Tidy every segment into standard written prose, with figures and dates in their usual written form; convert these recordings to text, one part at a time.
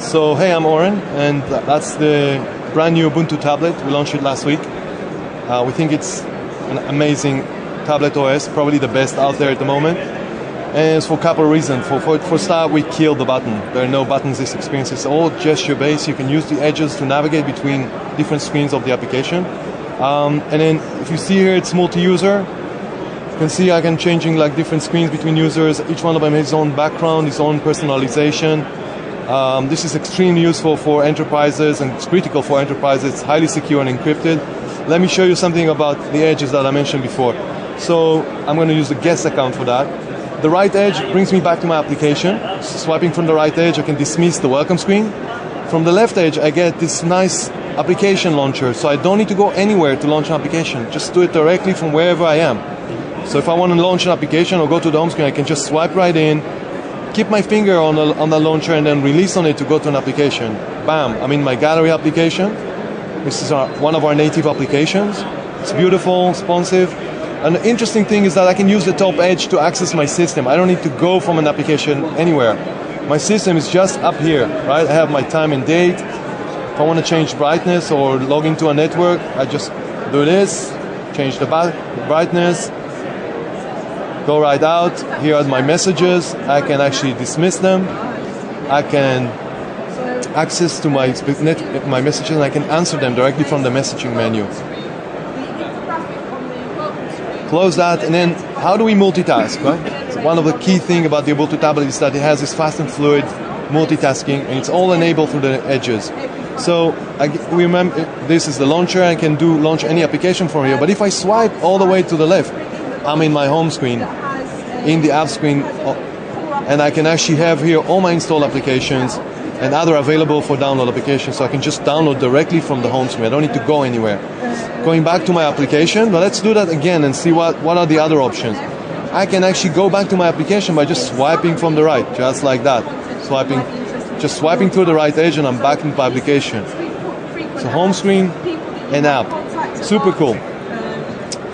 So hey, I'm Oren, and that's the brand new Ubuntu tablet. We launched it last week. We think it's an amazing tablet OS, probably the best out there at the moment. And it's for a couple of reasons. For start, we killed the button. There are no buttons in this experience. It's all gesture-based. You can use the edges to navigate between different screens of the application. And then if you see here, it's multi-user. You can see I can changing like different screens between users. Each one of them has its own background, its own personalization. This is extremely useful for enterprises, and it's critical for enterprises. It's highly secure and encrypted. Let me show you something about the edges that I mentioned before. So I'm going to use the guest account for that. The right edge brings me back to my application. So swiping from the right edge, I can dismiss the welcome screen. From the left edge, I get this nice application launcher, so I don't need to go anywhere to launch an application. Just do it directly from wherever I am. So if I want to launch an application or go to the home screen, I can just swipe right in, keep my finger on the launcher, and then release on it to go to an application. Bam, I'm in my gallery application. This is one of our native applications. It's beautiful, responsive. And the interesting thing is that I can use the top edge to access my system. I don't need to go from an application anywhere. My system is just up here, right? I have my time and date. If I want to change brightness or log into a network, I just do this, change the brightness, go right out. Here are my messages. I can actually dismiss them. I can access to my messages, and I can answer them directly from the messaging menu. Close that, and then how do we multitask, right? So one of the key things about the Ubuntu tablet is that it has this fast and fluid multitasking, and it's all enabled through the edges. So we remember this is the launcher. I can launch any application from here, but if I swipe all the way to the left, I'm in my home screen, in the app screen, and I can actually have here all my installed applications and other available for download applications, so I can just download directly from the home screen. I don't need to go anywhere. Going back to my application, but let's do that again and see what are the other options. I can actually go back to my application by just swiping from the right, just like that. Just swiping through the right edge, and I'm back in my application. So home screen and app. Super cool.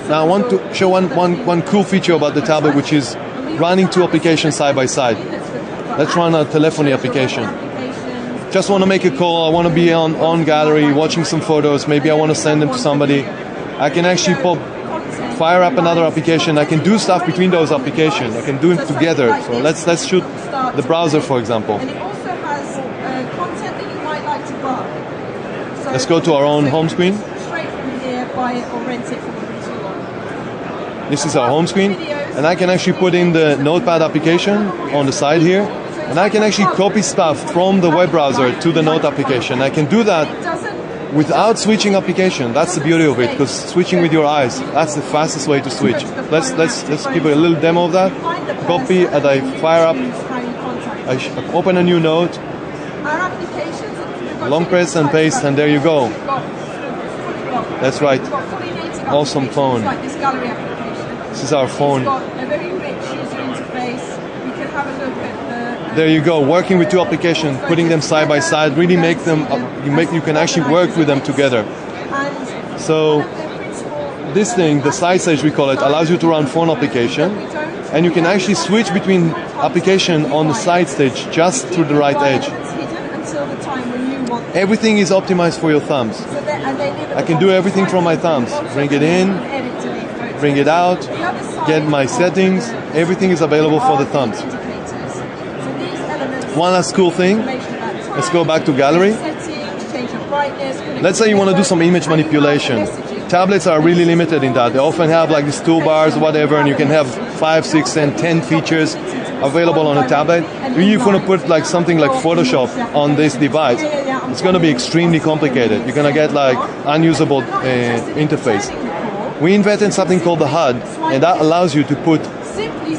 Now I want to show one cool feature about the tablet, which is running two applications side by side. Let's run a telephony application. Just want to make a call. I want to be on gallery, watching some photos. Maybe I want to send them to somebody. I can actually fire up another application. I can do stuff between those applications. I can do it together. So let's shoot the browser, for example. And it also has content that you might like to buy. So let's go to our own home screen. Straight from here, buy it or rent it from Ubuntu. This is our home screen, and I can actually put in the Notepad application on the side here, and I can actually copy stuff from the web browser to the Note application. I can do that without switching application. That's the beauty of it, because switching with your eyes, that's the fastest way to switch. Let's give a little demo of that. Copy, and I fire up. I open a new note. Long press and paste, and there you go. That's right. Awesome phone. This is our phone. It's got a very rich user interface. We can have a look at the... There you go. Working with two applications, putting them side by side, really make them. You can actually work with them together. So this thing, the side stage we call it, allows you to run phone application, and you can actually switch between application on the side stage just through the right edge. Everything is optimized for your thumbs. I can do everything from my thumbs. Bring it in, bring it out, get my settings. Everything is available for the thumbs. One last cool thing. Let's go back to gallery. Let's say you want to do some image manipulation. Tablets are really limited in that. They often have like these toolbars, whatever, and you can have 5, 6, and 10 features available on a tablet. If you want to put like something like Photoshop on this device, it's going to be extremely complicated. You're going to get like unusable interface. We invented something called the HUD, and that allows you to put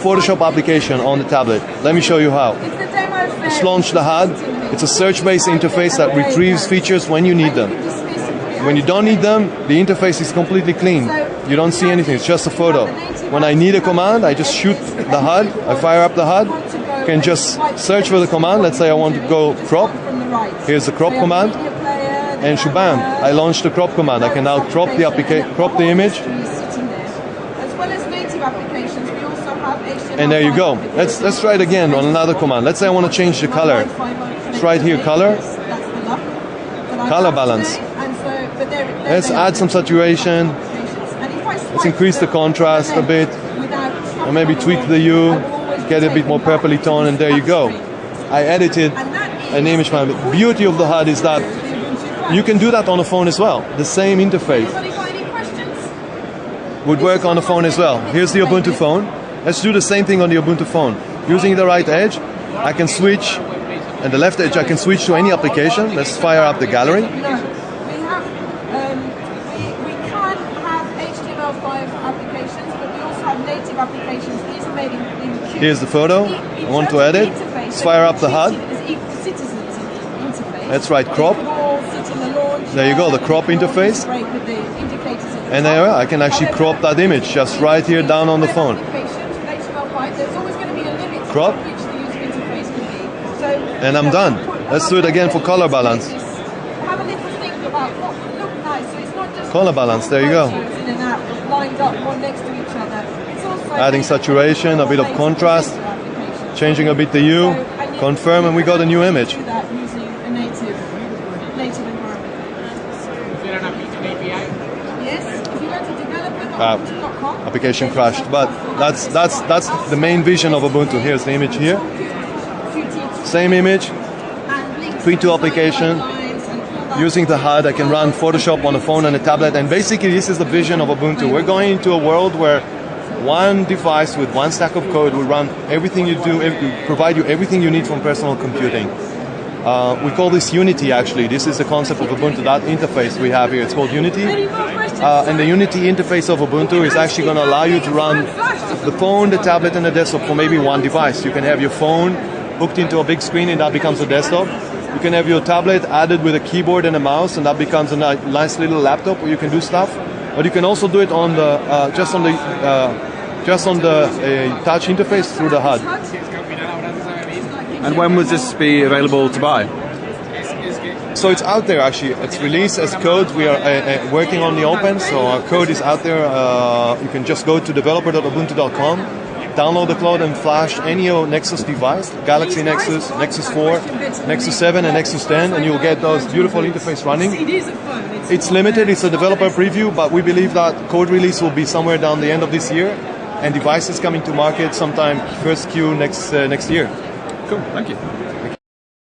Photoshop application on the tablet. Let me show you how. Let's launch the HUD. It's a search-based interface that retrieves features when you need them. When you don't need them, the interface is completely clean. You don't see anything, it's just a photo. When I need a command, I just shoot the HUD, I fire up the HUD, can just search for the command. Let's say I want to go crop. Here's the crop command, and shabam, I launched the crop command. I can now crop the image. And there you go. Let's try it again on another command. Let's say I want to change the color. It's right here, color. That's the lock that I Color have balance. today. And so, but Let's add some saturation. Let's increase the contrast a bit, or maybe tweak the hue, get it a bit more purpley tone, and there you go. I edited an image file. The beauty of the HUD is that you can do that on a phone as well. The same interface would work on a phone as well. Here's the Ubuntu phone. Let's do the same thing on the Ubuntu phone. Using the right edge, I can switch, and the left edge I can switch to any application. Let's fire up the gallery. No, we can have HTML5 applications, but we also have native applications. These are made in Cube. Here's the photo. I want to edit. Let's fire up the HUD. That's right, crop. There you go, the crop interface. And there I can actually crop that image just right here down on the phone. Crop. And I'm done. Let's do it again for color balance. Color balance, there you go. Adding saturation, a bit of contrast, changing a bit the hue, confirm, and we got a new image. Application crashed, but that's the main vision of Ubuntu. Here's the image here. Same image, tweet to application. Using the HUD, I can run Photoshop on a phone and a tablet, and basically this is the vision of Ubuntu. We're going into a world where one device with one stack of code will run everything you do, provide you everything you need from personal computing. We call this Unity, actually. This is the concept of Ubuntu, that interface we have here. It's called Unity. And the Unity interface of Ubuntu is actually going to allow you to run the phone, the tablet, and the desktop for maybe one device. You can have your phone hooked into a big screen, and that becomes a desktop. You can have your tablet added with a keyboard and a mouse, and that becomes a nice little laptop where you can do stuff. But you can also do it on the just on the touch interface through the HUD. And when will this be available to buy? So it's out there actually. It's released as code. We are working on the open, so our code is out there. You can just go to developer.ubuntu.com, download the code and flash any Nexus device, Galaxy Nexus, Nexus 4, Nexus 7 and Nexus 10, and you'll get those beautiful interface running. It's limited, it's a developer preview, but we believe that code release will be somewhere down the end of this year, and devices coming to market sometime first Q next year. Cool, thank you.